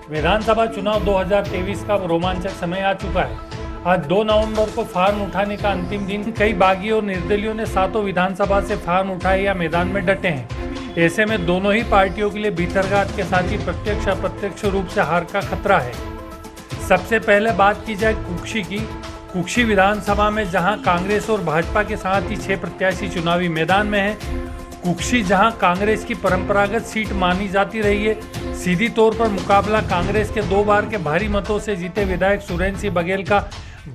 विधानसभा चुनाव 2023 का रोमांचक समय आ चुका है। आज 2 नवंबर को फार्म उठाने का अंतिम दिन। कई बागियों और निर्दलियों ने सातों विधानसभा से फार्म उठाए या मैदान में डटे हैं। ऐसे में दोनों ही पार्टियों के लिए भीतरघात के साथ ही प्रत्यक्ष अप्रत्यक्ष रूप से हार का खतरा है। सबसे पहले बात की जाए कुक्षी की। कुक्षी विधानसभा में जहां कांग्रेस और भाजपा के साथ ही 6 प्रत्याशी चुनावी मैदान में हैं। कुक्षी जहां कांग्रेस की परंपरागत सीट मानी जाती रही है, सीधी तौर पर मुकाबला कांग्रेस के 2 बार के भारी मतों से जीते विधायक सुरेंद्र सिंह बघेल का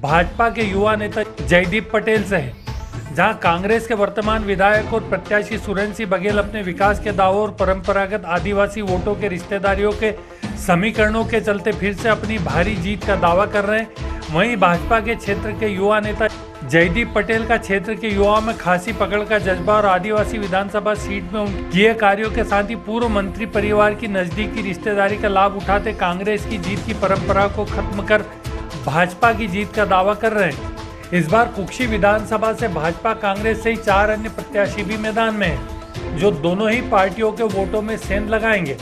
भाजपा के युवा नेता जयदीप पटेल से है। जहां कांग्रेस के वर्तमान विधायक और प्रत्याशी सुरेंद्र सिंह बघेल अपने विकास के दावों और परंपरागत आदिवासी वोटों के रिश्तेदारियों के समीकरणों के चलते फिर से अपनी भारी जीत का दावा कर रहे हैं। वहीं भाजपा के क्षेत्र के युवा नेता जयदीप पटेल का क्षेत्र के युवाओं में खासी पकड़ का जज्बा और आदिवासी विधानसभा सीट में उनके किए कार्यों के साथ ही पूर्व मंत्री परिवार की नजदीकी रिश्तेदारी का लाभ उठाते कांग्रेस की जीत की परंपरा को खत्म कर भाजपा की जीत का दावा कर रहे हैं। इस बार कुक्षी विधानसभा से भाजपा कांग्रेस से ही 4 अन्य प्रत्याशी भी मैदान में हैं, जो दोनों ही पार्टियों के वोटों में सेंध लगाएंगे।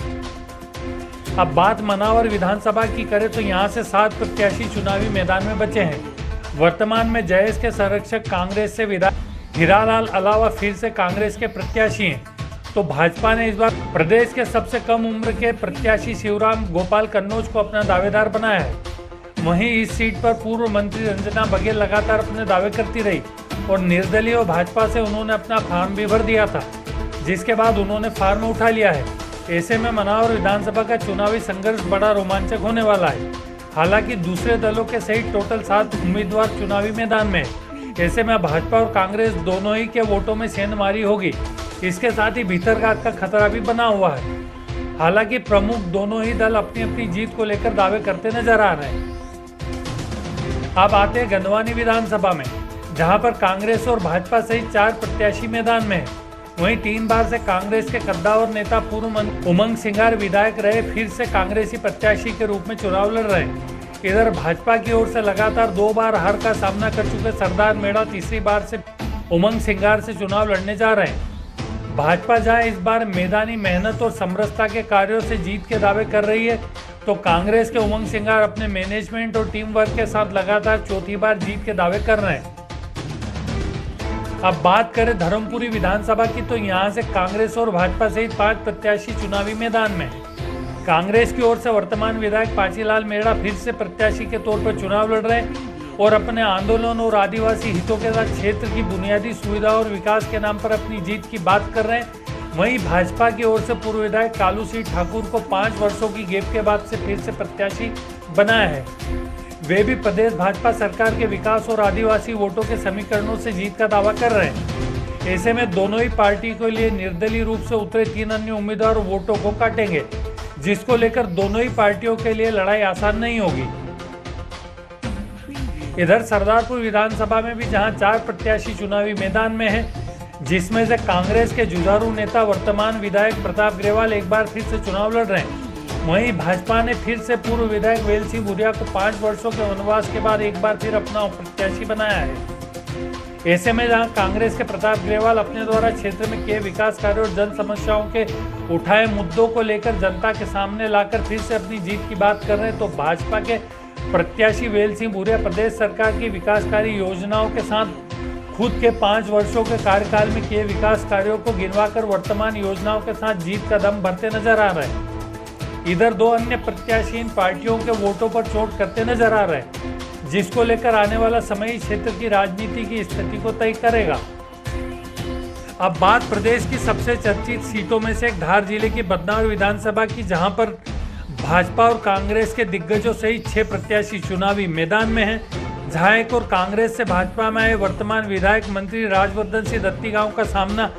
अब बात मनावर विधानसभा की करें तो यहाँ से 7 प्रत्याशी चुनावी मैदान में बचे हैं। वर्तमान में जयेश के संरक्षक कांग्रेस से विधायक हीरालाल अलावा फिर से कांग्रेस के प्रत्याशी हैं। तो भाजपा ने इस बार प्रदेश के सबसे कम उम्र के प्रत्याशी शिवराम गोपाल कन्नौज को अपना दावेदार बनाया है। वहीं इस सीट पर पूर्व मंत्री रंजना बघेल लगातार अपने दावे करती रही और निर्दलीय और भाजपा से उन्होंने अपना फार्म भी भर दिया था, जिसके बाद उन्होंने फार्म उठा लिया है। ऐसे में मनावर विधानसभा का चुनावी संघर्ष बड़ा रोमांचक होने वाला है। हालांकि दूसरे दलों के सहित टोटल 7 उम्मीदवार चुनावी मैदान में हैं। ऐसे में भाजपा और कांग्रेस दोनों ही के वोटों में सेंधमारी होगी। इसके साथ ही भीतरघात का खतरा भी बना हुआ है। हालांकि प्रमुख दोनों ही दल अपनी अपनी जीत को लेकर दावे करते नजर आ रहे हैं। अब आते हैं गंधवानी विधानसभा में, जहां पर कांग्रेस और भाजपा सहित 4 प्रत्याशी मैदान में हैं। वहीं 3 बार से कांग्रेस के कद्दावर नेता पूर्व मंत्री उमंग सिंगार विधायक रहे फिर से कांग्रेसी प्रत्याशी के रूप में चुनाव लड़ रहे हैं। इधर भाजपा की ओर से लगातार 2 बार हार का सामना कर चुके सरदार मेड़ा तीसरी बार से उमंग सिंगार से चुनाव लड़ने जा रहे हैं। भाजपा जहां इस बार मैदानी मेहनत और समरसता के कार्यों से जीत के दावे कर रही है, तो कांग्रेस के उमंग सिंगार अपने मैनेजमेंट और टीम वर्क के साथ लगातार चौथी बार जीत के दावे कर रहे हैं। अब बात करें धर्मपुरी विधानसभा की, तो यहां से कांग्रेस और भाजपा सहित 5 प्रत्याशी चुनावी मैदान में हैं। कांग्रेस की ओर से वर्तमान विधायक पाचीलाल मेड़ा फिर से प्रत्याशी के तौर पर चुनाव लड़ रहे हैं और अपने आंदोलन और आदिवासी हितों के साथ क्षेत्र की बुनियादी सुविधा और विकास के नाम पर अपनी जीत की बात कर रहे हैं। वहीं भाजपा की ओर से पूर्व विधायक कालू सिंह ठाकुर को 5 वर्षों की गैप के बाद से फिर से प्रत्याशी बनाया है। वे भी प्रदेश भाजपा सरकार के विकास और आदिवासी वोटों के समीकरणों से जीत का दावा कर रहे हैं। ऐसे में दोनों ही पार्टी के लिए निर्दलीय रूप से उतरे 3 अन्य उम्मीदवार वोटों को काटेंगे, जिसको लेकर दोनों ही पार्टियों के लिए लड़ाई आसान नहीं होगी। इधर सरदारपुर विधानसभा में भी जहां 4 प्रत्याशी चुनावी मैदान में हैं, जिसमें से कांग्रेस के जुझारू नेता वर्तमान विधायक प्रताप ग्रेवाल एक बार फिर से चुनाव लड़ रहे हैं। वहीं भाजपा ने फिर से पूर्व विधायक वेल सिंह भूरिया को 5 वर्षों के वनवास के बाद एक बार फिर अपना प्रत्याशी बनाया है। ऐसे में जहां कांग्रेस के प्रताप ग्रेवाल अपने द्वारा क्षेत्र में किए विकास कार्यों और जन समस्याओं के उठाए मुद्दों को लेकर जनता के सामने लाकर फिर से अपनी जीत की बात कर रहे हैं, तो भाजपा के प्रत्याशी वेल सिंह भूरिया प्रदेश सरकार की विकासकारी योजनाओं के साथ खुद के 5 वर्षों के कार्यकाल में किए विकास कार्यों को गिनवाकर वर्तमान योजनाओं के साथ जीत का दम भरते नजर आ रहे हैं। इधर 2 अन्य प्रत्याशी इन पार्टियों के वोटों पर चोट करते नजर आ रहे हैं, जिसको लेकर आने वाला समय इस क्षेत्र की राजनीति की स्थिति को तय करेगा। अब बात प्रदेश की सबसे चर्चित सीटों में से एक धार जिले की बदनावर विधानसभा की, जहां पर भाजपा और कांग्रेस के दिग्गजों सहित 6 प्रत्याशी चुनावी मैदान में हैं। जहां एक और कांग्रेस से भाजपा में आए वर्तमान विधायक मंत्री राजवर्धन सिंह दत्तीगांव का सामना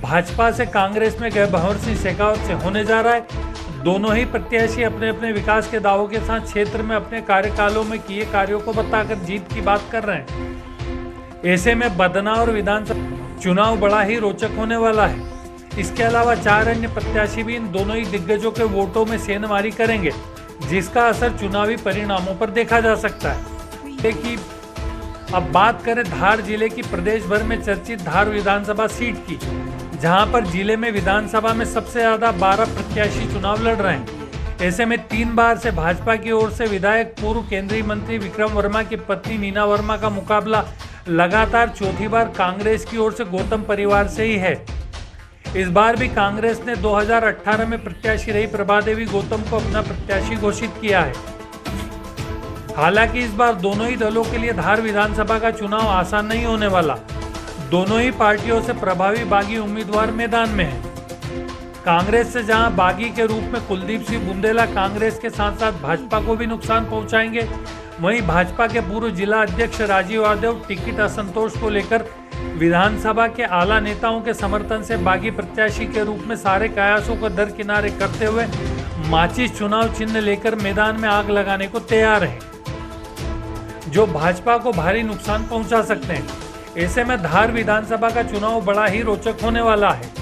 भाजपा से कांग्रेस में गए भंवर सिंह शेखावत से होने जा रहा है। दोनों ही प्रत्याशी अपने अपने विकास के दावों के साथ क्षेत्र में अपने कार्यकालों में किए कार्यों को बताकर जीत की बात कर रहे हैं। ऐसे में बदनावर विधानसभा चुनाव बड़ा ही रोचक होने वाला है। इसके अलावा 4 अन्य प्रत्याशी भी इन दोनों ही दिग्गजों के वोटों में सेंधमारी करेंगे, जिसका असर चुनावी परिणामों पर देखा जा सकता है। देखिए, अब बात करें धार जिले की प्रदेश भर में चर्चित धार विधानसभा सीट की, जहां पर जिले में विधानसभा में सबसे ज्यादा 12 प्रत्याशी चुनाव लड़ रहे हैं। ऐसे में 3 बार से भाजपा की ओर से विधायक पूर्व केंद्रीय मंत्री विक्रम वर्मा की पत्नी मीना वर्मा का मुकाबला लगातार चौथी बार कांग्रेस की ओर से गौतम परिवार से ही है। इस बार भी कांग्रेस ने 2018 में प्रत्याशी रही प्रभा देवी गौतम को अपना प्रत्याशी घोषित किया है। हालांकि इस बार दोनों ही दलों के लिए धार विधानसभा का चुनाव आसान नहीं होने वाला। दोनों ही पार्टियों से प्रभावी बागी उम्मीदवार मैदान में हैं। कांग्रेस से जहां बागी के रूप में कुलदीप सिंह बुंदेला कांग्रेस के साथ साथ भाजपा को भी नुकसान पहुंचाएंगे, वहीं भाजपा के पूर्व जिला अध्यक्ष राजीव यादव टिकट असंतोष को लेकर विधानसभा के आला नेताओं के समर्थन से बागी प्रत्याशी के रूप में सारे कयासों को दरकिनारे करते हुए माचिस चुनाव चिन्ह लेकर मैदान में आग लगाने को तैयार हैं, जो भाजपा को भारी नुकसान पहुंचा सकते हैं। ऐसे में धार विधानसभा का चुनाव बड़ा ही रोचक होने वाला है।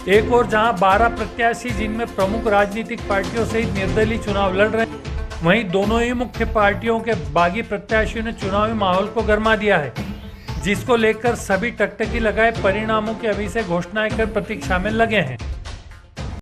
एक और जहां 12 प्रत्याशी जिनमें प्रमुख राजनीतिक पार्टियों सहित निर्दलीय चुनाव लड़ रहे हैं, वहीं दोनों ही मुख्य पार्टियों के बागी प्रत्याशियों ने चुनावी माहौल को गरमा दिया है, जिसको लेकर सभी टकटकी लगाए परिणामों की अभी से घोषणाएं कर प्रतीक्षा में लगे हैं।